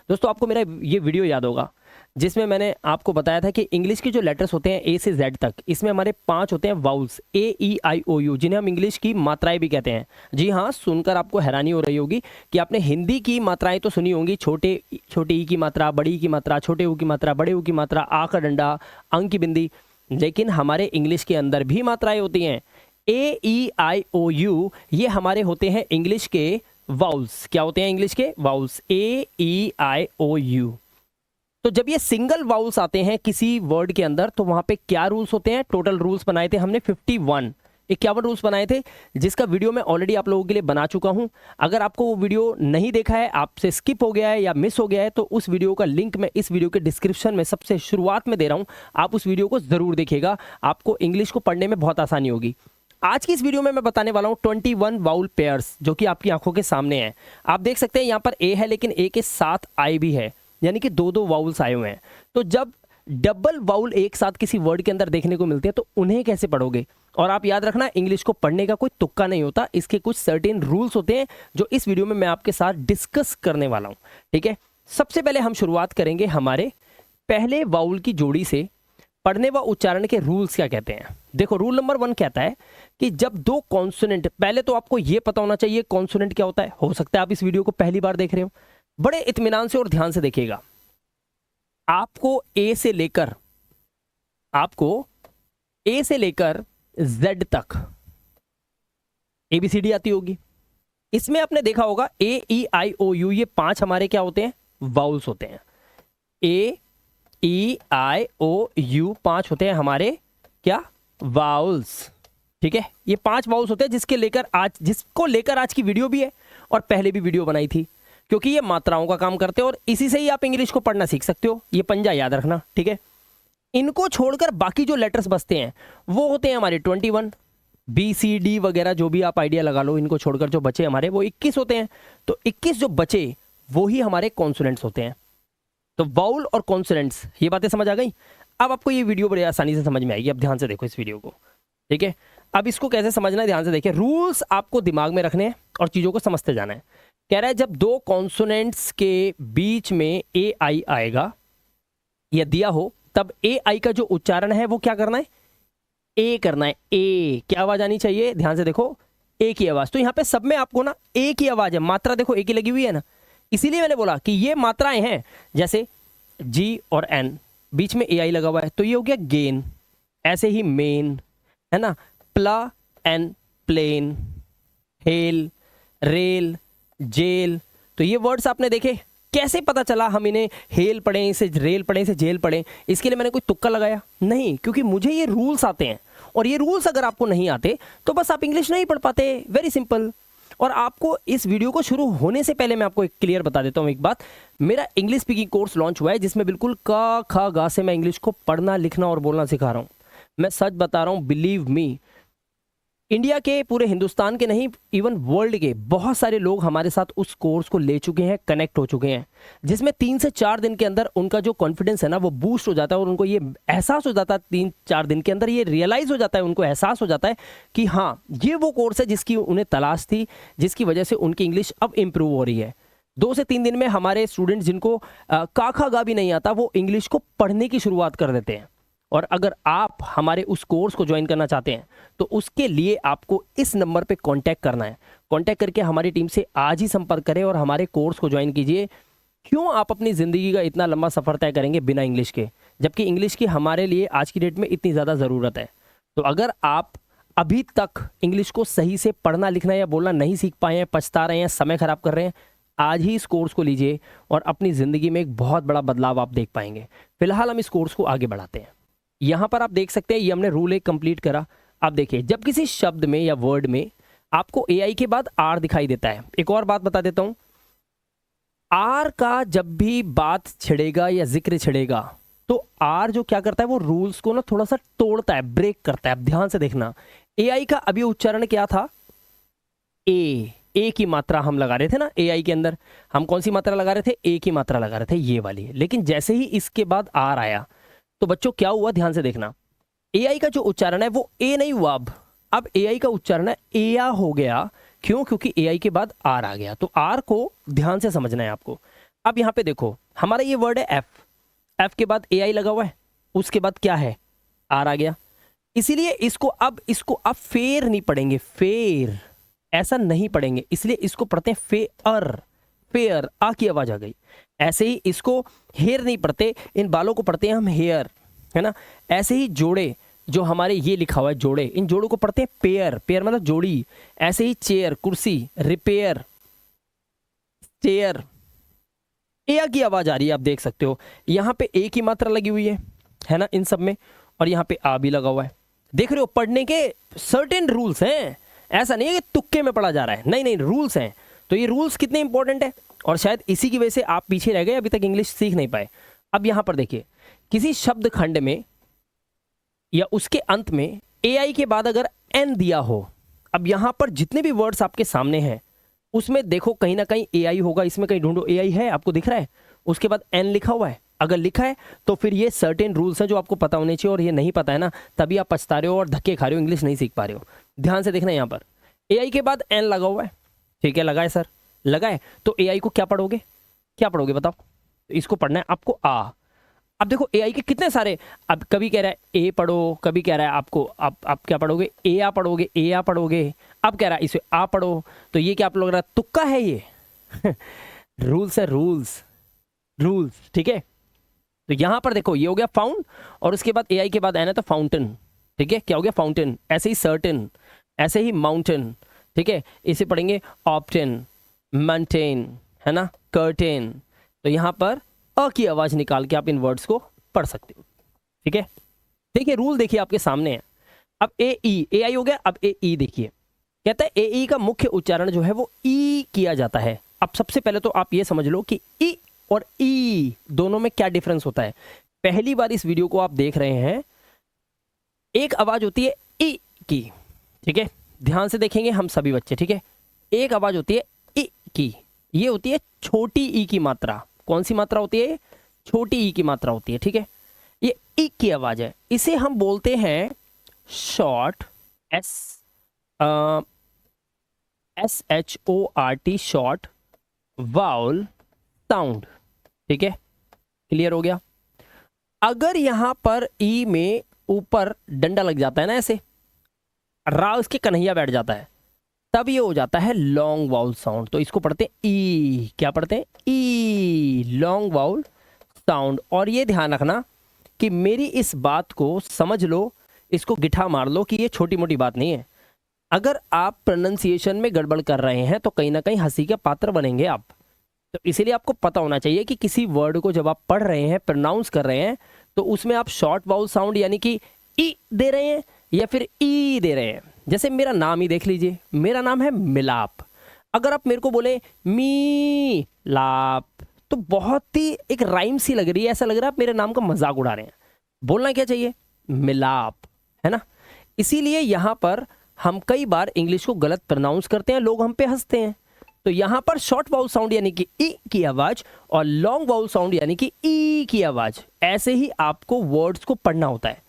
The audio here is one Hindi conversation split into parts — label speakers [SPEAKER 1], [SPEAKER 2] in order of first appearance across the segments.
[SPEAKER 1] दोस्तों आपको मेरा ये वीडियो याद होगा जिसमें मैंने आपको बताया था कि इंग्लिश के जो लेटर्स होते हैं ए से जेड तक, इसमें हमारे 5 होते हैं vowels, A E I O you, जिन्हें हम इंग्लिश की मात्राएं भी कहते हैं। जी हाँ, सुनकर आपको हैरानी हो रही होगी कि आपने हिंदी की मात्राएं तो सुनी होंगी, छोटे ई की मात्रा, बड़ी ई की मात्रा, छोटे ऊ की मात्रा, बड़े ऊ की मात्रा, आ का डंडा, अंक की बिंदी, लेकिन हमारे इंग्लिश के अंदर भी मात्राएं होती हैं। ए ई आई ओ यू ये हमारे होते हैं इंग्लिश के वाउल्स। क्या होते हैं इंग्लिश के vowels? A E I O you. तो जब ये सिंगल वाउल्स आते हैं किसी वर्ड के अंदर तो वहां पे क्या रूल्स होते हैं? टोटल रूल्स बनाए थे हमने 51 रूल्स बनाए थे, जिसका वीडियो मैं ऑलरेडी आप लोगों के लिए बना चुका हूं। अगर आपको वो वीडियो नहीं देखा है, आपसे स्किप हो गया है या मिस हो गया है, तो उस वीडियो का लिंक मैं इस वीडियो के डिस्क्रिप्शन में सबसे शुरुआत में दे रहा हूं। आप उस वीडियो को जरूर देखिएगा, आपको इंग्लिश को पढ़ने में बहुत आसानी होगी। आज की इस वीडियो में मैं बताने वाला हूं 21 वाउल पेयर्स, जो कि आपकी आंखों के सामने है। आप देख सकते हैं यहां पर ए है, लेकिन ए के साथ आई भी है, यानी कि दो वाउल्स आए हुए हैं। तो जब डबल वाउल एक साथ किसी वर्ड के अंदर देखने को मिलते हैं तो उन्हें कैसे पढ़ोगे? और आप याद रखना, इंग्लिश को पढ़ने का कोई तुक्का नहीं होता, इसके कुछ सर्टेन रूल्स होते हैं जो इस वीडियो में मैं आपके साथ डिस्कस करने वाला हूं। ठीक है, सबसे पहले हम शुरुआत करेंगे हमारे पहले वाउल की जोड़ी से। पढ़ने व उच्चारण के रूल्स क्या कहते हैं? देखो, रूल नंबर 1 कहता है कि जब दो कॉन्सोनेंट, पहले तो आपको यह पता होना चाहिए कॉन्सोनेंट क्या होता है। हो सकता है आप इस वीडियो को पहली बार देख रहे हो, बड़े इत्मीनान से और ध्यान से देखिएगा। आपको ए से लेकर जेड तक ABCD आती होगी। इसमें आपने देखा होगा ए ई आई ओ यू, ये 5 हमारे क्या होते हैं? वाउल्स होते हैं। ए ई आई ओ यू 5 होते हैं हमारे क्या? वाउल्स। ठीक है, ये 5 वाउल्स होते हैं जिसको लेकर आज की वीडियो भी है और पहले भी वीडियो बनाई थी, क्योंकि ये मात्राओं का काम करते हैं और इसी से ही आप इंग्लिश को पढ़ना सीख सकते हो। ये पंजा याद रखना, ठीक है। इनको छोड़कर बाकी जो लेटर्स बचते हैं वो होते हैं हमारे 21, BCD वगैरह, जो भी आप आइडिया लगा लो। इनको छोड़कर जो बचे हमारे वो 21 होते हैं। तो 21 जो बचे वो ही हमारे कॉन्सोनेंट्स होते हैं। तो वाउल और कॉन्सोनेंट्स, ये बातें समझ आ गई। अब आपको ये वीडियो बड़े आसानी से समझ में आएगी। अब ध्यान से देखो इस वीडियो को, ठीक है। अब इसको कैसे समझना है, ध्यान से देखिए। रूल्स आपको दिमाग में रखने हैं और चीजों को समझते जाना है। कह रहा है जब दो कॉन्सोनेंट्स के बीच में ए आई आएगा या दिया हो, तब ए आई का जो उच्चारण है वो क्या करना है? ए करना है। ए, क्या आवाज आनी चाहिए? ध्यान से देखो, ए की आवाज। तो यहां पे सब में आपको ना ए की आवाज है, मात्रा देखो ए की लगी हुई है ना, इसीलिए मैंने बोला कि ये मात्राएं हैं। जैसे जी और एन, बीच में ए आई लगा हुआ है, तो ये हो गया गेन। ऐसे ही मेन, है ना, प्ला and plain, hail, rail, jail. तो ये वर्ड्स आपने देखे। कैसे पता चला हम इन्हें हेल पढ़ें, इसे रेल पढ़ें, इसे जेल पढ़ें? इसके लिए मैंने कोई तुक्का लगाया नहीं, क्योंकि मुझे ये रूल्स आते हैं। और ये रूल्स अगर आपको नहीं आते तो बस आप इंग्लिश नहीं पढ़ पाते। Very simple. और आपको इस वीडियो को शुरू होने से पहले मैं आपको एक क्लियर बता देता हूं एक बात। मेरा इंग्लिश स्पीकिंग कोर्स लॉन्च हुआ है, जिसमें बिल्कुल क ख ग से मैं इंग्लिश को पढ़ना, लिखना और बोलना सिखा रहा हूं। मैं सच बता रहा हूं, बिलीव मी। इंडिया के, पूरे हिंदुस्तान के नहीं, इवन वर्ल्ड के बहुत सारे लोग हमारे साथ उस कोर्स को ले चुके हैं, कनेक्ट हो चुके हैं, जिसमें 3 से 4 दिन के अंदर उनका जो कॉन्फिडेंस है ना वो बूस्ट हो जाता है। और उनको ये एहसास हो जाता है, 3-4 दिन के अंदर ये रियलाइज हो जाता है, उनको एहसास हो जाता है कि हाँ, ये वो कोर्स है जिसकी उन्हें तलाश थी, जिसकी वजह से उनकी इंग्लिश अब इंप्रूव हो रही है। 2 से 3 दिन में हमारे स्टूडेंट्स जिनको का खा गा भी नहीं आता, वो इंग्लिश को पढ़ने की शुरुआत कर देते हैं। और अगर आप हमारे उस कोर्स को ज्वाइन करना चाहते हैं तो उसके लिए आपको इस नंबर पे कांटेक्ट करना है। कांटेक्ट करके हमारी टीम से आज ही संपर्क करें और हमारे कोर्स को ज्वाइन कीजिए। क्यों आप अपनी ज़िंदगी का इतना लंबा सफ़र तय करेंगे बिना इंग्लिश के, जबकि इंग्लिश की हमारे लिए आज की डेट में इतनी ज़्यादा ज़रूरत है। तो अगर आप अभी तक इंग्लिश को सही से पढ़ना, लिखना या बोलना नहीं सीख पाए हैं, पछता रहे हैं, समय ख़राब कर रहे हैं, आज ही इस कोर्स को लीजिए और अपनी ज़िंदगी में एक बहुत बड़ा बदलाव आप देख पाएंगे। फिलहाल हम इस कोर्स को आगे बढ़ाते हैं। यहां पर आप देख सकते हैं, ये हमने रूल 1 कंप्लीट करा। आप देखिए, जब किसी शब्द में या वर्ड में आपको एआई के बाद आर दिखाई देता है, एक और बात बता देता हूं, आर का जब भी बात छिड़ेगा या जिक्र छिड़ेगा तो आर जो क्या करता है, वो रूल्स को ना थोड़ा सा तोड़ता है, ब्रेक करता है। अब ध्यान से देखना, एआई का अभी उच्चारण क्या था? ए की मात्रा हम लगा रहे थे ना एआई के अंदर। हम कौन सी मात्रा लगा रहे थे? ए की मात्रा लगा रहे थे, ये वाली। लेकिन जैसे ही इसके बाद आर आया तो बच्चों क्या हुआ? ध्यान से देखना, एआई का जो उच्चारण है वो ए नहीं हुआ। अब एआई का उच्चारण है एया हो गया। क्यों? क्योंकि एआई के बाद आर आ गया। तो आर को ध्यान से समझना है आपको। अब यहाँ पे देखो हमारा ये वर्ड है एफ, एफ के बाद ए आई लगा हुआ है, उसके बाद क्या है, आर आ गया। इसीलिए इसको अब फेर नहीं पढ़ेंगे, फेर ऐसा नहीं पढ़ेंगे, इसलिए इसको पढ़ते हैं फेयर, फेयर, आ की आवाज आ गई। ऐसे ही इसको हेयर नहीं पढ़ते, इन बालों को पढ़ते हैं हम हेयर, है ना। ऐसे ही जोड़े, जो हमारे ये लिखा हुआ है जोड़े, इन जोड़ों को पढ़ते हैं पेयर, पेयर मतलब जोड़ी। ऐसे ही चेयर, कुर्सी, रिपेयर, चेयर, ए की आवाज आ रही है, आप देख सकते हो यहाँ पे ए की मात्रा लगी हुई है ना इन सब में, और यहाँ पे आ भी लगा हुआ है। देख रहे हो पढ़ने के सर्टेन रूल्स हैं, ऐसा नहीं है कि तुक्के में पढ़ा जा रहा है, नहीं नहीं, रूल्स हैं। तो ये रूल्स कितने इंपॉर्टेंट है, और शायद इसी की वजह से आप पीछे रह गए, अभी तक इंग्लिश सीख नहीं पाए। अब यहां पर देखिए, किसी शब्द खंड में या उसके अंत में एआई के बाद अगर एन दिया हो, अब यहां पर जितने भी वर्ड्स आपके सामने हैं उसमें देखो कहीं ना कहीं एआई होगा, इसमें कहीं ढूंढो, एआई है, आपको दिख रहा है, उसके बाद एन लिखा हुआ है। अगर लिखा है तो फिर ये सर्टेन रूल्स हैं जो आपको पता होने चाहिए, और ये नहीं पता है ना, तभी आप पछता रहे हो और धक्के खा रहे हो, इंग्लिश नहीं सीख पा रहे हो। ध्यान से देखना, यहाँ पर एआई के बाद एन लगा हुआ है, ठीक है, लगा है सर, लगा है, तो एआई को क्या पढ़ोगे, क्या पढ़ोगे बताओ, तो इसको पढ़ना है आपको आ। अब देखो एआई के कितने सारे, अब कभी कह रहा है ए पढ़ो, कभी कह रहा है आपको आप क्या पढ़ोगे, ए आ पढ़ोगे, ए आ पढ़ोगे, अब कह रहा है इसे आ पढ़ो, तो ये क्या आप लोग रहा तुक्का है ये रूल्स है, रूल्स, रूल्स, ठीक है। तो यहां पर देखो ये हो गया फाउंड, और उसके बाद एआई के बाद आना तो फाउंटेन, ठीक है, क्या हो गया फाउंटेन। ऐसे ही सर्टेन, ऐसे ही माउंटेन, ठीक है, इसे पढ़ेंगे ऑप्टेन, मेंटेन, है ना, कर्टेन। तो यहां पर अ की आवाज निकाल के आप इन वर्ड्स को पढ़ सकते हो, ठीक है। देखिए रूल देखिए आपके सामने है। अब ए ई, ए आई हो गया, अब ए ई देखिए, कहता है ए ई का मुख्य उच्चारण जो है वो ई किया जाता है। अब सबसे पहले तो आप ये समझ लो कि ई और ई दोनों में क्या डिफरेंस होता है। पहली बार इस वीडियो को आप देख रहे हैं, एक आवाज होती है ई की, ठीक है, ध्यान से देखेंगे हम सभी बच्चे, ठीक है। एक आवाज होती है ई की, ये होती है छोटी ई की मात्रा। कौन सी मात्रा होती है, छोटी ई की मात्रा होती है, ठीक है। ये ई की आवाज है, इसे हम बोलते हैं short, SHORT, short vowel sound, ठीक है, क्लियर हो गया। अगर यहां पर ई में ऊपर डंडा लग जाता है ना, ऐसे रा उसके कन्हैया बैठ जाता है, तब ये हो जाता है लॉन्ग वाउल साउंड। तो इसको पढ़ते हैं ई, क्या पढ़ते हैं, ई, लॉन्ग वाउल साउंड। और ये ध्यान रखना कि मेरी इस बात को समझ लो, इसको गिठा मार लो कि ये छोटी मोटी बात नहीं है। अगर आप प्रोनाउंसिएशन में गड़बड़ कर रहे हैं तो कहीं ना कहीं हंसी के पात्र बनेंगे आप। तो इसीलिए आपको पता होना चाहिए कि किसी वर्ड को जब आप पढ़ रहे हैं, प्रोनाउंस कर रहे हैं, तो उसमें आप शॉर्ट वाउल साउंड यानी कि ई दे रहे हैं या फिर ई दे रहे हैं। जैसे मेरा नाम ही देख लीजिए, मेरा नाम है मिलाप। अगर आप मेरे को बोले मी लाप, तो बहुत ही एक राइम सी लग रही है, ऐसा लग रहा है आप मेरे नाम का मजाक उड़ा रहे हैं। बोलना क्या चाहिए, मिलाप, है ना। इसीलिए यहां पर हम कई बार इंग्लिश को गलत प्रोनाउंस करते हैं, लोग हम पे हंसते हैं। तो यहां पर शॉर्ट वाउल साउंड यानी कि ई की आवाज और लॉन्ग वाउल साउंड यानी कि ई की आवाज, ऐसे ही आपको वर्ड्स को पढ़ना होता है।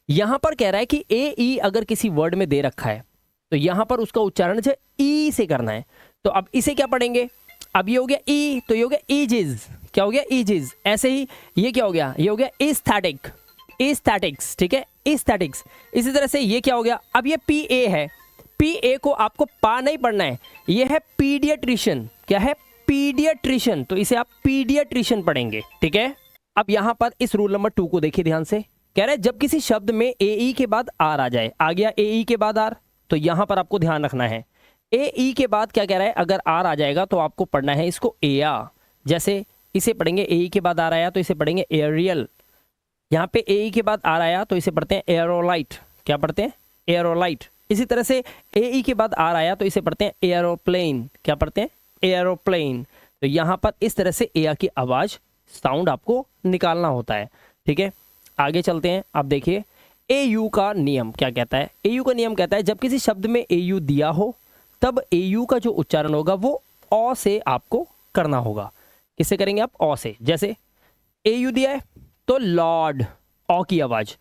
[SPEAKER 1] यहां पर कह रहा है कि ए ई अगर किसी वर्ड में दे रखा है तो यहां पर उसका उच्चारण जो ई से करना है। तो अब इसे क्या पढ़ेंगे, अब ये हो गया ई, तो ये हो गया ईजिज, क्या हो गया ईजिज। ऐसे ही ये क्या हो गया, ये हो गया एस्थेटिक, एस्थेटिक्स, ठीक है, एस्थेटिक्स। इसी तरह से ये क्या हो गया, अब ये पी ए है, पी ए को आपको पा नहीं पढ़ना है, ये है पीडियाट्रिशियन, क्या है, पीडियाट्रिशियन, तो इसे आप पीडियाट्रिशियन पढ़ेंगे, ठीक है। अब यहां पर इस रूल नंबर 2 को देखिए ध्यान से, कह रहे हैं जब किसी शब्द में ए ई के बाद आर आ जाए, आ गया ए ई के बाद आर, तो यहां पर आपको ध्यान रखना है ए ई के बाद क्या कह रहा है, अगर आर आ जाएगा तो आपको पढ़ना है इसको एया। जैसे इसे पढ़ेंगे ए ई के बाद आर आया तो इसे पढ़ेंगे एरियल, यहाँ पे ए ई के बाद आर आया तो इसे पढ़ते हैं एरोलाइट, क्या पढ़ते हैं, एरोलाइट। इसी तरह से ए ई के बाद आर आया तो इसे पढ़ते हैं एरोप्लेन, क्या पढ़ते हैं, एरोप्लेन। तो यहाँ पर इस तरह से एया की आवाज साउंड आपको निकालना होता है, ठीक है। आगे चलते हैं, आप देखिए ए यू का नियम क्या कहता है। ए यू का नियम कहता है जब किसी शब्द में ए यू दिया हो तब ए यू का जो उच्चारण होगा वो ओ से आपको करना होगा। किससे करेंगे आप, ओ से। जैसे ए यू दिया है तो लॉर्ड, ओ की आवाज,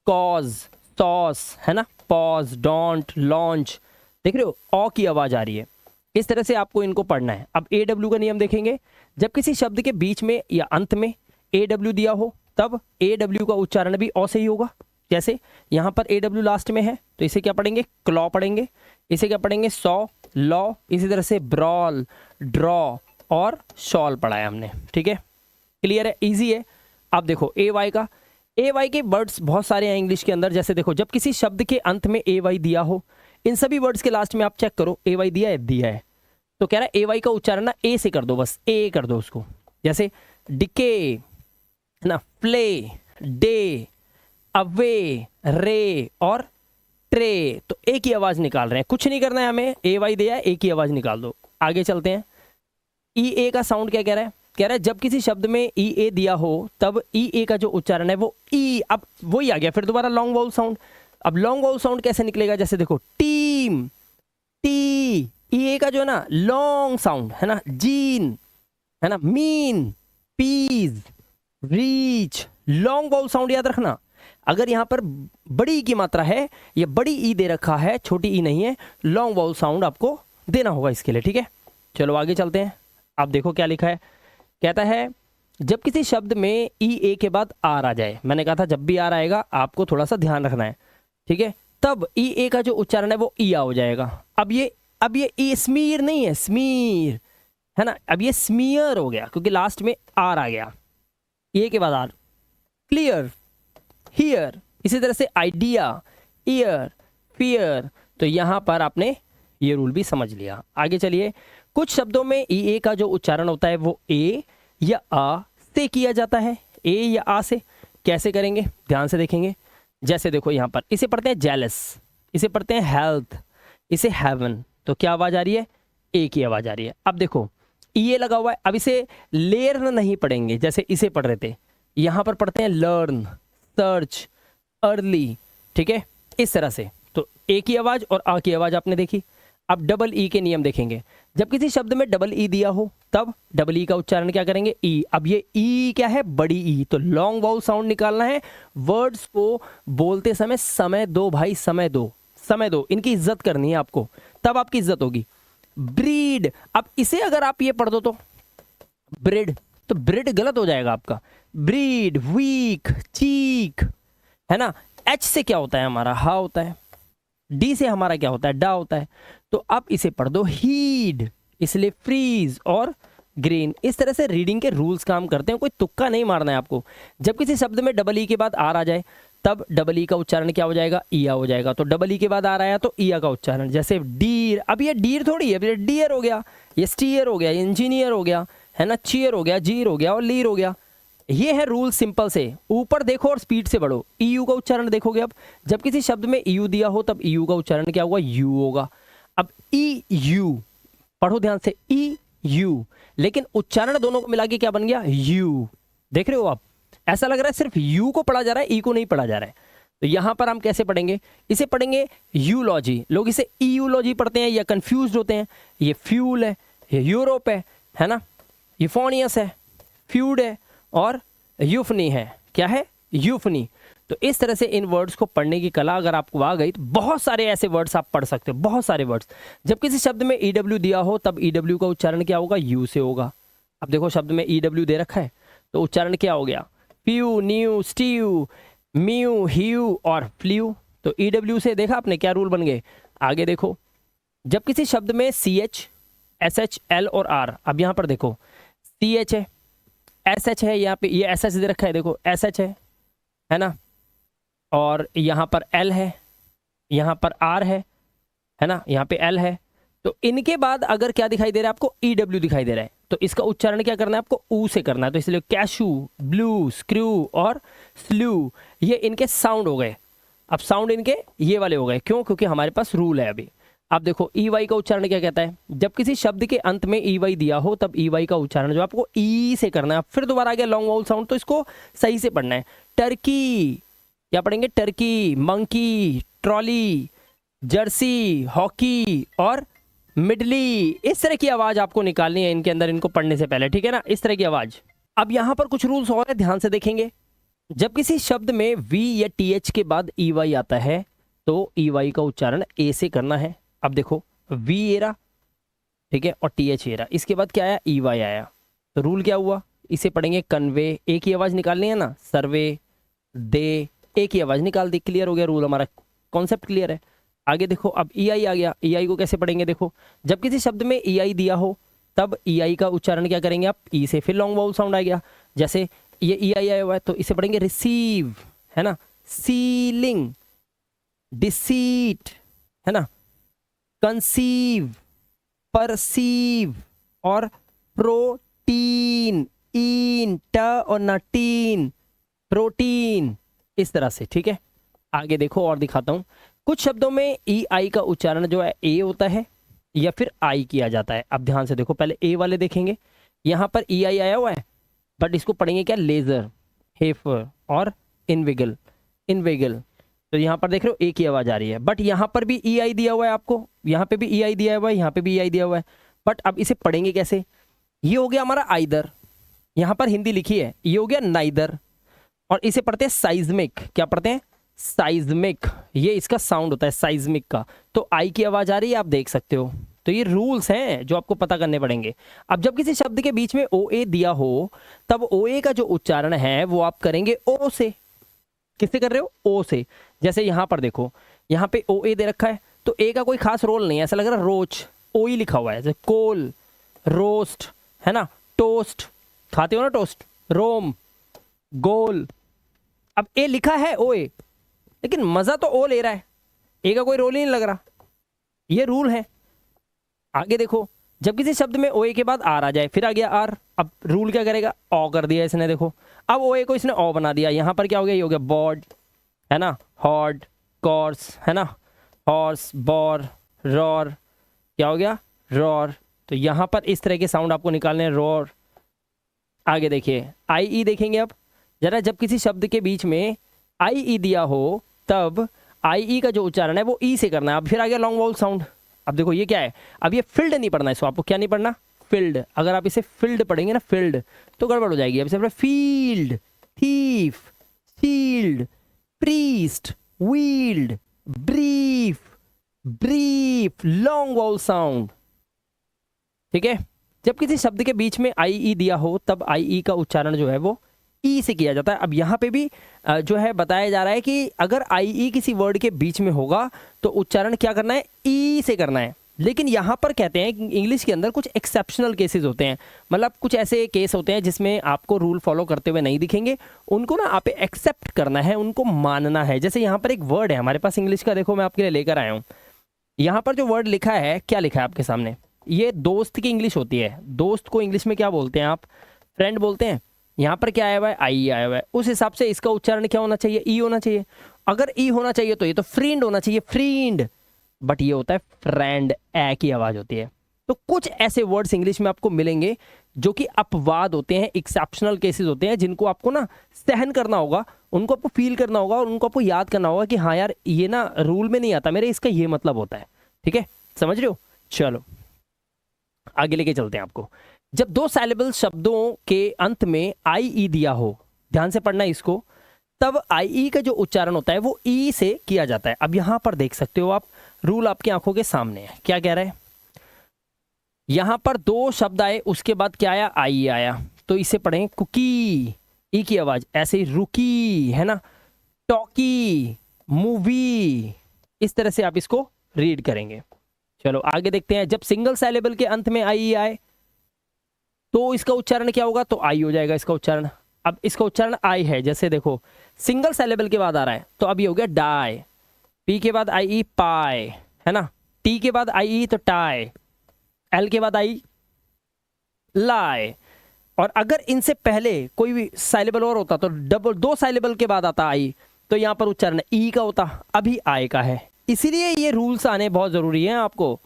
[SPEAKER 1] कॉज, सॉस, है ना, पॉज, डोंट, लॉन्च, देख रहे हो ओ की आवाज आ रही है। इस तरह से आपको इनको पढ़ना है। अब AW का नियम देखेंगे, जब किसी शब्द के बीच में या अंत में AW दिया हो तब AW का उच्चारण भी औ से ही होगा। जैसे यहाँ पर AW लास्ट में है तो इसे क्या पढ़ेंगे, क्लॉ पढ़ेंगे। इसे क्या पढ़ेंगे, सॉ, लॉ। इसी तरह से ब्रॉल, ड्रॉ और शॉल पढ़ा है हमने। ठीक है, क्लियर है, इजी है। अब देखो AY का, AY के वर्ड्स बहुत सारे हैं इंग्लिश के अंदर। जैसे देखो, जब किसी शब्द के अंत में AY दिया हो, इन सभी वर्ड्स के लास्ट में आप चेक करो AY दिया है, दिया है। तो कह रहा है AY का उच्चारण ना A से कर दो, बस A कर दो उसको। जैसे डिके ना, प्ले, डे, अवे, रे और ट्रे। तो एक ही आवाज निकाल रहे हैं, कुछ नहीं करना है हमें, AY दिया है, एक ही आवाज निकाल दो। आगे चलते हैं। EA का साउंड क्या कह रहा है, कह रहा है जब किसी शब्द में EA दिया हो तब EA का जो उच्चारण है वो E। अब वही आ गया फिर दोबारा लॉन्ग वाउल साउंड। अब लॉन्ग वाउल साउंड कैसे निकलेगा, जैसे देखो टीम, टी, EA का जो है ना लॉन्ग साउंड है ना, जीन है ना, mean, peas, reach, long vowel sound याद रखना। अगर यहाँ पर बड़ी की मात्रा है, ये बड़ी ई दे रखा है, छोटी ई नहीं है, लॉन्ग वाउल साउंड आपको देना होगा इसके लिए। ठीक है, चलो आगे चलते हैं। अब देखो क्या लिखा है, कहता है जब किसी शब्द में EA के बाद आर आ जाए, मैंने कहा था जब भी आर आएगा आपको थोड़ा सा ध्यान रखना है। ठीक है, तब EA का जो उच्चारण है वो ईया हो जाएगा। अब ये ई स्मीर नहीं है, स्मीर है ना, अब ये स्मीयर हो गया क्योंकि लास्ट में आर आ गया, ए के बाद आर। Clear, here. इसी तरह से आइडिया, ईयर, फियर। तो यहां पर आपने ये रूल भी समझ लिया। आगे चलिए, कुछ शब्दों में EA का जो उच्चारण होता है वो A या आ से किया जाता है, A या आ से। कैसे करेंगे, ध्यान से देखेंगे। जैसे देखो यहाँ पर इसे पढ़ते हैं जेलस, इसे पढ़ते हैं हेल्थ, इसे हेवन। तो क्या आवाज आ रही है, ए की आवाज आ रही है। अब देखो EA लगा हुआ है, अब इसे लेर्न नहीं पढ़ेंगे जैसे इसे पढ़ रहे थे, यहां पर पढ़ते हैं लर्न, सर्च, अर्ली। ठीक है, इस तरह से। तो ए की आवाज और आ की आवाज आपने देखी। अब डबल ई के नियम देखेंगे, जब किसी शब्द में डबल ई दिया हो तब डबल ई का उच्चारण क्या करेंगे, ई। अब ये ई क्या है, बड़ी ई। तो लॉन्ग वाउल साउंड निकालना है। वर्ड्स को बोलते समय समय दो भाई, समय दो, समय दो, इनकी इज्जत करनी है आपको, तब आपकी इज्जत होगी। ब्रीड, अब इसे अगर आप ये पढ़ दो तो ब्रिड, तो ब्रिड गलत हो जाएगा आपका। ब्रीड, वीक, चीक है ना। एच से क्या होता है हमारा, हा होता है। डी से हमारा क्या होता है, डा होता है। तो आप इसे पढ़ दो हीड, इसलिए फ्रीज और ग्रीन। इस तरह से रीडिंग के रूल्स काम करते हैं, कोई तुक्का नहीं मारना है आपको। जब किसी शब्द में डबल ई के बाद आर आ जाए तब डबल ई का उच्चारण क्या हो जाएगा, ईया हो जाएगा। तो डबल ई के बाद आ रहा है तो ईया का उच्चारण। जैसे डीर, अब ये डीर थोड़ी है, ये डियर हो गया, ये स्टीयर हो गया, इंजीनियर हो गया है ना, चीयर हो गया, जीर हो गया और लीर हो गया। ये है रूल सिंपल से। ऊपर देखो और स्पीड से बढ़ो। ईयू का उच्चारण देखोगे, अब जब किसी शब्द में ईयू दिया हो तब ईयू का उच्चारण क्या होगा, यू होगा। अब ई यू पढ़ो ध्यान से, ई यू, लेकिन उच्चारण दोनों को मिला के क्या बन गया, यू। देख रहे हो आप, ऐसा लग रहा है सिर्फ यू को पढ़ा जा रहा है, ई को नहीं पढ़ा जा रहा है। तो यहां पर हम कैसे पढ़ेंगे, इसे पढ़ेंगे यूलॉजी। लोग इसे ईयूलॉजी पढ़ते हैं या कंफ्यूज होते हैं। ये फ्यूल है, ये यूरोप है ना, यूफोनियस है, फ्यूड है और यूफनी है। क्या है, यूफनी। तो इस तरह से इन वर्ड्स को पढ़ने की कला अगर आपको आ गई तो बहुत सारे ऐसे वर्ड्स आप पढ़ सकते हो, बहुत सारे वर्ड्स। जब किसी शब्द में EW दिया हो तब EW का उच्चारण क्या होगा, यू से होगा। अब देखो शब्द में EW दे रखा है तो उच्चारण क्या हो गया, प्यू, न्यू, स्टीव, म्यू, ह्यू और फ्ल्यू। तो EW से देखा आपने क्या रूल बन गए। आगे देखो, जब किसी शब्द में CH, SH, L और R, अब यहां पर देखो CH है, SH है, यहाँ पे ये SH दे रखा है, देखो SH है ना, और यहाँ पर L है, यहाँ पर R है ना, यहाँ पे L है। तो इनके बाद अगर क्या दिखाई दे रहा है आपको, EW दिखाई दे रहा है, तो इसका उच्चारण क्या करना है आपको, ऊ से करना है। तो इसलिए कैशू, ब्लू, स्क्रू और स्लू, ये इनके साउंड हो गए। अब साउंड इनके ये वाले हो गए, क्यों, क्योंकि हमारे पास रूल है अभी। अब देखो EY का उच्चारण क्या कहता है, जब किसी शब्द के अंत में EY दिया हो तब EY का उच्चारण जो आपको ई से करना है। फिर दोबारा आ गया लॉन्ग वाउल साउंड, तो इसको सही से पढ़ना है। टर्की, क्या पढ़ेंगे, Turkey, monkey, trolley, Jersey, hockey और मिडली। इस तरह की आवाज आपको निकालनी है इनके अंदर, इनको पढ़ने से पहले, ठीक है ना, इस तरह की आवाज। अब यहां पर कुछ रूल्स और है, ध्यान से देखेंगे। जब किसी शब्द में V या TH के बाद EY आता है तो EY का उच्चारण ए से करना है। अब देखो V एरा, ठीक है, और TH ये रहा। इसके बाद क्या आया, EY आया। तो रूल क्या हुआ, इसे पढ़ेंगे कन्वे, एक ही आवाज़ निकालनी है ना, सर्वे, दे, एक ही आवाज़ निकाल दी, क्लियर हो गया रूल, हमारा कॉन्सेप्ट क्लियर है। आगे देखो, अब EI आ गया। EI को कैसे पढ़ेंगे, देखो जब किसी शब्द में EI दिया हो तब EI का उच्चारण क्या करेंगे आप, ई से, फिर लॉन्ग वाउल साउंड आ गया। जैसे ये EI आया हुआ है तो इसे पढ़ेंगे रिसीव, है ना, सीलिंग, डिसीट, है ना, कंसीव, परसीव, और प्रोटीन, इन, ट और ना, टीन, प्रोटीन, इस तरह से। ठीक है, आगे देखो और दिखाता हूं। कुछ शब्दों में EI का उच्चारण जो है ए होता है या फिर आई किया जाता है। अब ध्यान से देखो, पहले ए वाले देखेंगे। यहां पर EI आया हुआ है, बट इसको पढ़ेंगे क्या, लेजर, हेफर और इनविगल, इनवेगल। तो यहाँ पर देख रहे हो एक ही आवाज आ रही है, बट यहाँ पर भी EI दिया हुआ है आपको, यहाँ पे भी EI दिया हुआ है, यहाँ पे भी EI दिया हुआ है। बट अब इसे पढ़ेंगे कैसे, ये हो गया हमारा आइदर, यहाँ पर हिंदी लिखी है, ये हो गया नाइदर, और इसे पढ़ते हैं साइज्मिक। क्या पढ़ते हैं, साइज्मिक, ये इसका साउंड होता है साइज्मिक का। तो आई की आवाज आ रही है, आप देख सकते हो। तो ये रूल्स हैं जो आपको पता करने पड़ेंगे। अब जब किसी शब्द के बीच में OA दिया हो तब OA का जो उच्चारण है वो आप करेंगे O से। किससे कर रहे हो, O से। जैसे यहां पर देखो, यहाँ पे OA दे रखा है तो ए का कोई खास रोल नहीं है, ऐसा लग रहा है रोच, ओ ही लिखा हुआ है। जैसे कोल, रोस्ट, है ना, टोस्ट, खाते हो ना टोस्ट, रोम, गोल। अब ए लिखा है OA, लेकिन मजा तो O ले रहा है, ए का कोई रोल ही नहीं लग रहा। ये रूल है। आगे देखो, जब किसी शब्द में OA के बाद आर आ जाए, फिर आ गया आर, अब रूल क्या करेगा, ओ कर दिया इसने, देखो अब OA को इसने ओ बना दिया। यहां पर क्या हो गया, ये हो गया बॉड, है ना, हॉर्ड, कॉर्स, है ना, हॉर्स, बॉर, रॉर, क्या हो गया, रॉर। तो यहां पर इस तरह के साउंड आपको निकालने हैं, रॉर। आगे देखिए, IE देखेंगे अब जरा, जब किसी शब्द के बीच में IE दिया हो तब IE का जो उच्चारण है वो ई से करना है। अब फिर आ गया लॉन्ग वाउल साउंड। अब देखो ये क्या है, अब ये फील्ड नहीं पढ़ना है, इसको आपको क्या नहीं पढ़ना, फील्ड। अगर आप इसे फील्ड पढ़ेंगे ना, फील्ड, तो गड़बड़ हो जाएगी। अब इसे field, thief, shield, priest, wield, brief, brief, long vowel sound. ठीक है, जब किसी शब्द के बीच में IE दिया हो तब IE का उच्चारण जो है वो ई से किया जाता है। अब यहाँ पे भी जो है बताया जा रहा है कि अगर IE किसी वर्ड के बीच में होगा तो उच्चारण क्या करना है, ई से करना है। लेकिन यहाँ पर कहते हैं कि इंग्लिश के अंदर कुछ एक्सेप्शनल केसेस होते हैं, मतलब कुछ ऐसे केस होते हैं जिसमें आपको रूल फॉलो करते हुए नहीं दिखेंगे, उनको ना आप एक्सेप्ट करना है, उनको मानना है। जैसे यहाँ पर एक वर्ड है हमारे पास इंग्लिश का, देखो मैं आपके लिए लेकर आया हूँ। यहाँ पर जो वर्ड लिखा है, क्या लिखा है आपके सामने, ये दोस्त की इंग्लिश होती है। दोस्त को इंग्लिश में क्या बोलते हैं आप, फ्रेंड बोलते हैं। यहाँ पर क्या आया हुआ है, आई आया हुआ है, उस हिसाब से इसका उच्चारण क्या होना चाहिए, ई होना चाहिए। अगर ई होना चाहिए तो ये तो फ्रेंड होना चाहिए, फ्रेंड, बट ये होता है फ्रेंड, ए की आवाज होती है। तो कुछ ऐसे वर्ड्स इंग्लिश में आपको मिलेंगे जो कि अपवाद होते हैं, एक्सेप्शनल केसेस होते हैं, जिनको आपको ना सहन करना होगा, उनको आपको फील करना होगा और उनको आपको याद करना होगा कि हाँ यार ये ना रूल में नहीं आता मेरे, इसका ये मतलब होता है। ठीक है, समझ रहे हो। चलो आगे लेके चलते हैं आपको। जब दो सैलेबल शब्दों के अंत में IE दिया हो, ध्यान से पढ़ना इसको, तब IE का जो उच्चारण होता है वो ई से किया जाता है। अब यहां पर देख सकते हो आप, रूल आपकी आंखों के सामने है। क्या कह रहा है, यहां पर दो शब्द आए, उसके बाद क्या आया, IE आया, तो इसे पढ़ें कुकी, ई की आवाज, ऐसे ही रुकी, है ना, टॉकी, मूवी, इस तरह से आप इसको रीड करेंगे। चलो आगे देखते हैं। जब सिंगल सैलेबल के अंत में IE आए तो इसका उच्चारण क्या होगा, तो आई हो जाएगा इसका उच्चारण। अब इसका उच्चारण आई है, जैसे देखो सिंगल सैलेबल के बाद आ रहा है तो अब ये हो गया डाई, पी के बाद IE पाई, है ना, टी के बाद IE तो टाई, एल के बाद आई लाई। और अगर इनसे पहले कोई भी सैलेबल और होता तो डबल, दो सैलेबल के बाद आता आई, तो यहां पर उच्चारण ई का होता, अभी आई का है। इसीलिए ये रूल्स आने बहुत जरूरी है आपको।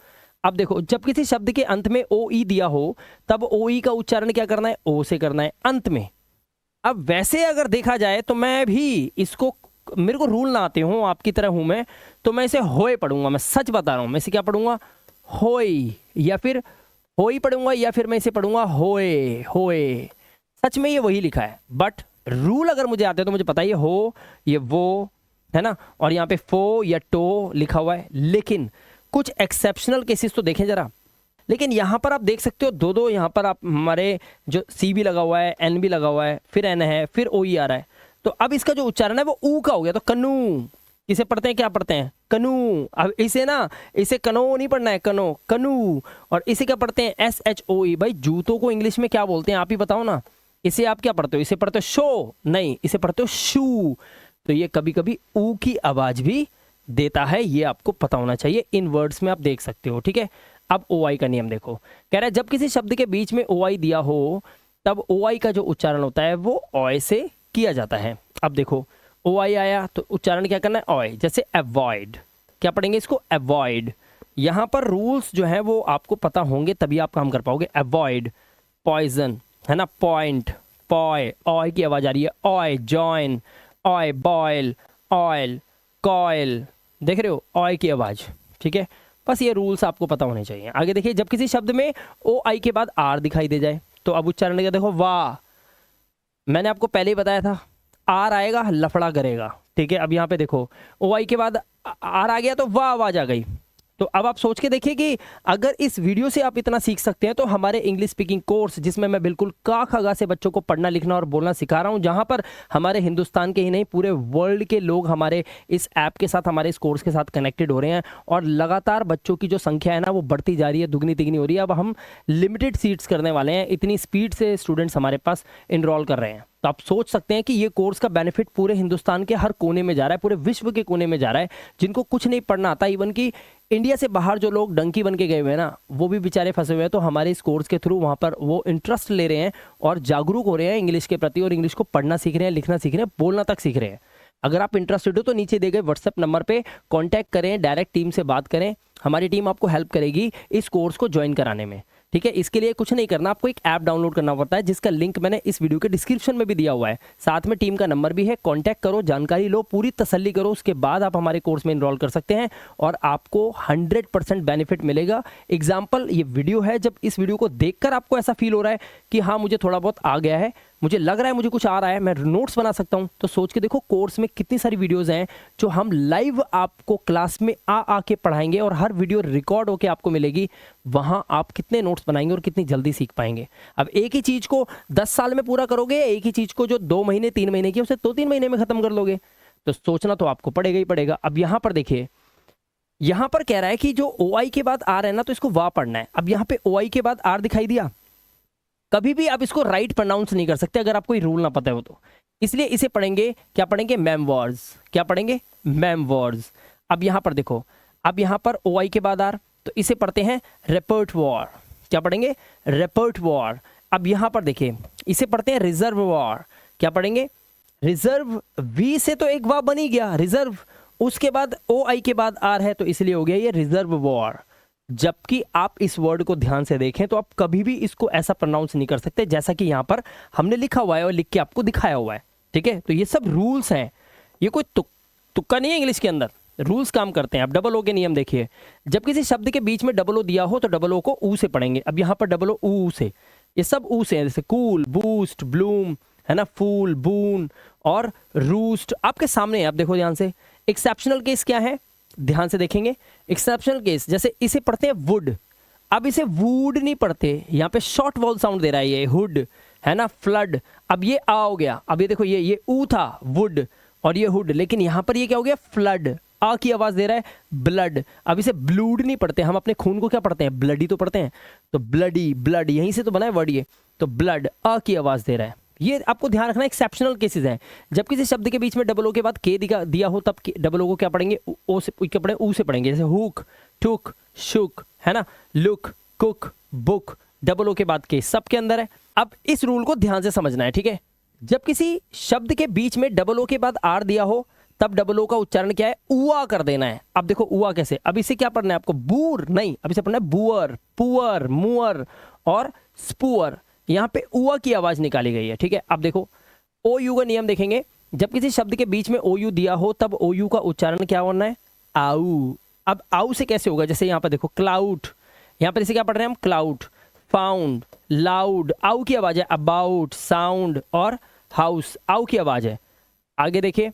[SPEAKER 1] अब देखो, जब किसी शब्द के अंत में OE दिया हो तब OE का उच्चारण क्या करना है, O से करना है अंत में। अब वैसे अगर देखा जाए तो मैं भी इसको, मेरे को रूल ना आते हो, आपकी तरह हूं मैं, तो मैं इसे होए पढ़ूंगा। मैं सच बता रहा हूं, मैं इसे क्या पढ़ूंगा, होई, या फिर होई पढ़ूंगा, या फिर मैं इसे पढ़ूंगा होए, होए। सच में ये वही लिखा है, बट रूल अगर मुझे आते तो मुझे पता, ये हो, ये वो, है ना, और यहाँ पे फो या टो लिखा हुआ है। लेकिन कुछ एक्सेप्शनल केसेस तो देखें जरा। लेकिन यहाँ पर आप देख सकते हो दो दो, यहाँ पर आप हमारे जो सी भी लगा हुआ है, एन भी लगा हुआ है, फिर एन है, फिर ओ ई आ रहा है। तो अब इसका जो उच्चारण है वो ऊ का हो गया। तो कनू इसे पढ़ते हैं, क्या पढ़ते हैं? कनू। अब इसे ना, इसे कनो नहीं पढ़ना है, कनो, कनू। और इसे क्या पढ़ते हैं? एस एच ओ ई। भाई जूतों को इंग्लिश में क्या बोलते हैं आप ही बताओ ना। इसे आप क्या पढ़ते हो? इसे पढ़ते हो शो? नहीं, इसे पढ़ते हो शू। तो ये कभी कभी ऊ की आवाज भी देता है, ये आपको पता होना चाहिए। इन वर्ड्स में आप देख सकते हो, ठीक है। अब ओ आई का नियम देखो, कह रहा है जब किसी शब्द के बीच में ओ आई दिया हो तब ओ आई का जो उच्चारण होता है वो ऑय से किया जाता है। अब देखो ओ आई आया तो उच्चारण क्या करना है? ऑय। जैसे अवॉइड, क्या पढ़ेंगे इसको? अवॉइड। यहाँ पर रूल्स जो है वो आपको पता होंगे तभी आप काम कर पाओगे। अवॉइड, पॉइजन, है ना, पॉइंट, पॉय, ऑय की आवाज आ रही है, oy, join, oy, boil, oil, coil, देख रहे हो ऑय की आवाज, ठीक है। बस ये रूल्स आपको पता होने चाहिए। आगे देखिए, जब किसी शब्द में ओ आई के बाद आर दिखाई दे जाए तो अब उच्चारण क्या? देखो वाह, मैंने आपको पहले ही बताया था आर आएगा लफड़ा करेगा, ठीक है। अब यहाँ पे देखो ओ आई के बाद आर आ गया तो वाह आवाज आ गई। तो अब आप सोच के देखिए कि अगर इस वीडियो से आप इतना सीख सकते हैं तो हमारे इंग्लिश स्पीकिंग कोर्स, जिसमें मैं बिल्कुल का खगा से बच्चों को पढ़ना लिखना और बोलना सिखा रहा हूं, जहां पर हमारे हिंदुस्तान के ही नहीं पूरे वर्ल्ड के लोग हमारे इस ऐप के साथ, हमारे इस कोर्स के साथ कनेक्टेड हो रहे हैं और लगातार बच्चों की जो संख्या है ना वो बढ़ती जा रही है, दुगनी तिगनी हो रही है। अब हम लिमिटेड सीट्स करने वाले हैं, इतनी स्पीड से स्टूडेंट्स हमारे पास इनरोल कर रहे हैं। तो आप सोच सकते हैं कि ये कोर्स का बेनिफिट पूरे हिंदुस्तान के हर कोने में जा रहा है, पूरे विश्व के कोने में जा रहा है। जिनको कुछ नहीं पढ़ना आता, इवन कि इंडिया से बाहर जो लोग डंकी बन के गए हुए हैं ना, वो भी बेचारे फंसे हुए हैं। तो हमारे इस कोर्स के थ्रू वहाँ पर वो इंटरेस्ट ले रहे हैं और जागरूक हो रहे हैं इंग्लिश के प्रति, और इंग्लिश को पढ़ना सीख रहे हैं, लिखना सीख रहे हैं, बोलना तक सीख रहे हैं। अगर आप इंटरेस्टेड हो तो नीचे दिए गए व्हाट्सएप नंबर पे कांटेक्ट करें, डायरेक्ट टीम से बात करें, हमारी टीम आपको हेल्प करेगी इस कोर्स को ज्वाइन कराने में, ठीक है। इसके लिए कुछ नहीं करना, आपको एक ऐप डाउनलोड करना पड़ता है जिसका लिंक मैंने इस वीडियो के डिस्क्रिप्शन में भी दिया हुआ है। साथ में टीम का नंबर भी है, कांटेक्ट करो, जानकारी लो, पूरी तसल्ली करो, उसके बाद आप हमारे कोर्स में इनरोल कर सकते हैं और आपको 100% बेनिफिट मिलेगा। एग्जाम्पल ये वीडियो है, जब इस वीडियो को देखकर आपको ऐसा फील हो रहा है कि हाँ मुझे थोड़ा बहुत आ गया है, मुझे लग रहा है मुझे कुछ आ रहा है, मैं नोट्स बना सकता हूं, तो सोच के देखो कोर्स में कितनी सारी वीडियोस हैं जो हम लाइव आपको क्लास में आके पढ़ाएंगे और हर वीडियो रिकॉर्ड होके आपको मिलेगी। वहां आप कितने नोट्स बनाएंगे और कितनी जल्दी सीख पाएंगे। अब एक ही चीज को 10 साल में पूरा करोगे, एक ही चीज को जो 2 महीने 3 महीने की उसे 2-3 महीने में खत्म कर लोगे। तो सोचना तो आपको पड़ेगा ही पड़ेगा। अब यहां पर देखिए, यहां पर कह रहा है कि जो ओ आई के बाद आर है ना, तो इसको वाह पढ़ना है। अब यहां पे ओ आई के बाद आर दिखाई दिया, कभी भी आप इसको राइट प्रोनाउंस नहीं कर सकते अगर आपको ये रूल ना पता हो तो, इसलिए इसे पढ़ेंगे, क्या पढ़ेंगे? Ma'am words. क्या पढ़ेंगे? Ma'am words. अब यहां पर देखो, अब यहां पर ओ आई के बाद आर, तो इसे पढ़ते हैं रेपर्टवार। क्या पढ़ेंगे? रेपर्टवार। अब यहां पर देखिए, इसे पढ़ते हैं रिजर्ववार। क्या पढ़ेंगे? रिजर्व। वी से तो एक वाह बन ही गया, रिजर्व। उसके बाद ओ आई के बाद आर है तो इसलिए हो गया ये रिजर्ववार। जबकि आप इस वर्ड को ध्यान से देखें तो आप कभी भी इसको ऐसा प्रोनाउंस नहीं कर सकते जैसा कि यहां पर हमने लिखा हुआ है और लिख के आपको दिखाया हुआ है, ठीक है। तो ये सब रूल्स हैं, ये कोई तुक्का नहीं है, इंग्लिश के अंदर रूल्स काम करते हैं। अब डबल ओ के नियम देखिए, जब किसी शब्द के बीच में डबल ओ दिया हो तो डबल ओ को ऊ से पढ़ेंगे। अब यहां पर डबल ओ ऊ से, ये सब ऊ से हैं, जैसे कूल, बूस्ट, ब्लूम, है ना, फूल, बून और रूस्ट आपके सामने है। आप देखो ध्यान से। एक्सेप्शनल केस क्या है, ध्यान से देखेंगे। एक्सेप्शनल केस जैसे इसे पढ़ते हैं वुड, अब इसे वुड नहीं पढ़ते, यहाँ पे शॉर्ट वॉल साउंड दे रहा है ये हुड, है ना, फ्लड। अब ये आ हो गया, अब ये देखो ये ऊ था वुड और ये हुड, लेकिन यहाँ पर ये क्या हो गया? फ्लड। आ की आवाज दे रहा है ब्लड। अब इसे ब्लूड नहीं पढ़ते, हम अपने खून को क्या पढ़ते हैं? ब्लडी तो पढ़ते हैं। तो ब्लडी, ब्लड यहीं से तो बना है वर्ड ये, तो ब्लड आ की आवाज दे रहा है। ये आपको ध्यान रखना, एक्सेप्शनल केसेस हैं। जब किसी शब्द के बीच में डबल ओ के बाद के दिया हो तब डबल ओ को क्या पढ़ेंगे? ओ से क्या पढ़ेंगे? ऊ से पढ़ेंगे। जैसे हुक, टुक, शुक, है ना, look, cook, book, double O के बाद के सबके अंदर है। अब इस रूल को ध्यान से समझना है, ठीक है। जब किसी शब्द के बीच में डबल ओ के बाद आर दिया हो तब डबल ओ का उच्चारण क्या है? उआ कर देना है। अब देखो उआ कैसे, अब इसे क्या पढ़ना है आपको? बूर नहीं, अब इसे पढ़ना है बुअर, पुअर, मुअर और स्पुअर। यहां पे उआ की आवाज निकाली गई है, ठीक है। अब देखो ओ यू का नियम देखेंगे, जब किसी शब्द के बीच में ओ यू दिया हो तब ओ यू का उच्चारण क्या होना है? आऊ। अब आऊ से कैसे होगा? जैसे यहां पर देखो क्लाउड, यहां पर इसे क्या पढ़ रहे हैं हम? क्लाउड, फाउंड, लाउड, आऊ की आवाज है, अबाउट, साउंड और हाउस, आऊ की आवाज है। आगे देखिए,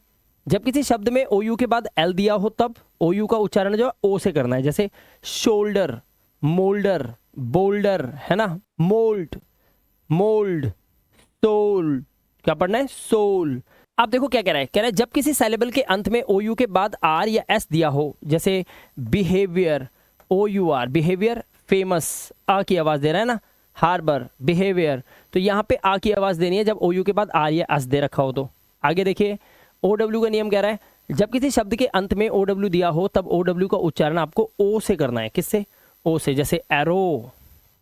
[SPEAKER 1] जब किसी शब्द में ओ यू के बाद एल दिया हो तब ओ यू का उच्चारण जो है ओ से करना है। जैसे शोल्डर, मोल्डर, बोल्डर, है ना, मोल्ट, मोल्ड, सोल, क्या पढ़ना है, सोल। आप देखो क्या कह रहा है, कह रहा है जब किसी साइलेबल के अंत में ओ यू के बाद आर या एस दिया हो, जैसे behaviour, O U R, behaviour, famous, आ की आवाज दे रहा है ना, हार्बर, बिहेवियर, तो यहाँ पे आ की आवाज देनी है जब ओ यू के बाद आर या एस दे रखा हो। तो आगे देखिए, ओ डब्ल्यू का नियम कह रहा है जब किसी शब्द के अंत में ओ डब्ल्यू दिया हो तब ओ डब्ल्यू का उच्चारण आपको ओ से करना है। किससे, ओ से। जैसे एरो,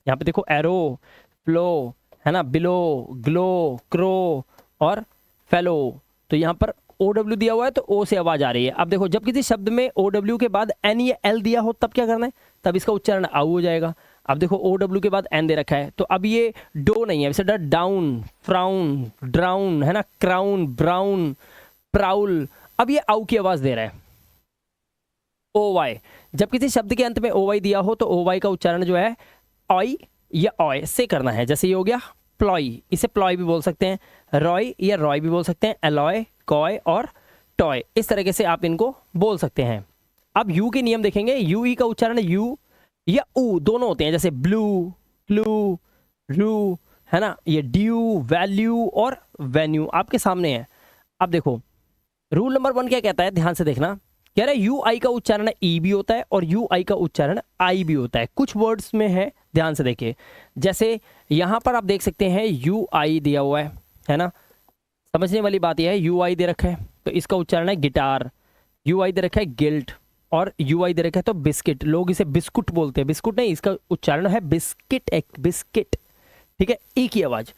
[SPEAKER 1] यहाँ पे देखो एरो, फ्लो, है ना, बिलो, ग्लो, क्रो और फेलो, तो यहाँ पर ओ डब्ल्यू दिया हुआ है तो ओ से आवाज आ रही है। अब देखो जब किसी शब्द में ओ डब्ल्यू के बाद एन या एल दिया हो तब क्या करना है, तब इसका उच्चारण आउ हो जाएगा। अब देखो ओ डब्ल्यू के बाद एन दे रखा है तो अब ये डो नहीं है, वैसे डाउन, फ्राउन, ड्राउन, है ना, क्राउन, ब्राउन, प्राउल, अब ये आउ की आवाज दे रहा है। ओ वाई, जब किसी शब्द के अंत में ओ वाई दिया हो तो ओ वाई का उच्चारण जो है ऑय या ऑय से करना है। जैसे ये हो गया प्लॉय, इसे प्लॉय भी बोल सकते हैं, रॉय या रॉय भी बोल सकते हैं, एलॉय, कॉय और टॉय, इस तरीके से आप इनको बोल सकते हैं। अब यू के नियम देखेंगे, यू ई का उच्चारण यू या ऊ दोनों होते हैं, जैसे ब्लू, क्लू, रू, है ना, ये ड्यू, वैल्यू और वेन्यू आपके सामने है। अब देखो रूल नंबर 1 क्या कहता है, ध्यान से देखना, कह रहा है यू आई का उच्चारण ई भी होता है और यू आई का उच्चारण आई भी होता है। कुछ वर्ड्स में है, ध्यान से देखिए, जैसे यहां पर आप देख सकते हैं यू आई दिया हुआ है ना, समझने वाली बात यह है यू आई दे रखा है तो इसका उच्चारण है गिटार, यू आई दे रखा है गिल्ट और यू आई दे रखा है तो बिस्किट, लोग इसे बिस्कुट बोलते हैं, बिस्कुट नहीं, इसका उच्चारण है बिस्किट, एक बिस्किट, ठीक है, ई की आवाज।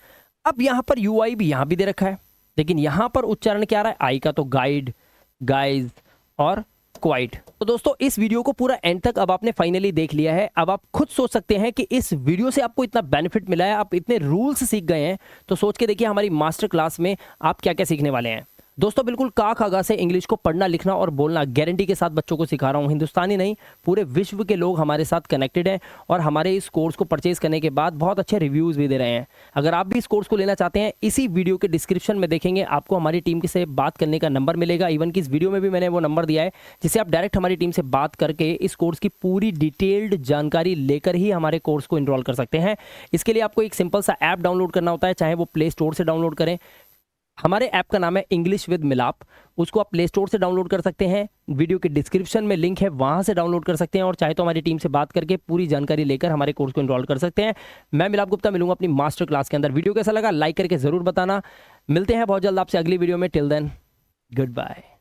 [SPEAKER 1] अब यहां पर यू आई भी यहां भी दे रखा है, लेकिन यहां पर उच्चारण क्या आ रहा है आई का, तो गाइड, गाइज और क्वाइट। तो दोस्तों इस वीडियो को पूरा एंड तक अब आपने फाइनली देख लिया है। अब आप खुद सोच सकते हैं कि इस वीडियो से आपको इतना बेनिफिट मिला है, आप इतने रूल्स सीख गए हैं, तो सोच के देखिए हमारी मास्टर क्लास में आप क्या क्या सीखने वाले हैं। दोस्तों बिल्कुल का खागा से इंग्लिश को पढ़ना, लिखना और बोलना गारंटी के साथ बच्चों को सिखा रहा हूं। हिंदुस्तानी नहीं, पूरे विश्व के लोग हमारे साथ कनेक्टेड हैं और हमारे इस कोर्स को परचेज करने के बाद बहुत अच्छे रिव्यूज़ भी दे रहे हैं। अगर आप भी इस कोर्स को लेना चाहते हैं, इसी वीडियो के डिस्क्रिप्शन में देखेंगे आपको हमारी टीम से बात करने का नंबर मिलेगा। इवन कि इस वीडियो में भी मैंने वो नंबर दिया है जिससे आप डायरेक्ट हमारी टीम से बात करके इस कोर्स की पूरी डिटेल्ड जानकारी लेकर ही हमारे कोर्स को इनरोल कर सकते हैं। इसके लिए आपको एक सिंपल सा ऐप डाउनलोड करना होता है, चाहे वो प्ले स्टोर से डाउनलोड करें। हमारे ऐप का नाम है इंग्लिश विद मिलाप, उसको आप प्ले स्टोर से डाउनलोड कर सकते हैं, वीडियो के डिस्क्रिप्शन में लिंक है, वहां से डाउनलोड कर सकते हैं और चाहे तो हमारी टीम से बात करके पूरी जानकारी लेकर हमारे कोर्स को एनरोल कर सकते हैं। मैं मिलाप गुप्ता मिलूंगा अपनी मास्टर क्लास के अंदर। वीडियो कैसा लगा लाइक करके जरूर बताना। मिलते हैं बहुत जल्द आपसे अगली वीडियो में। Till then good bye.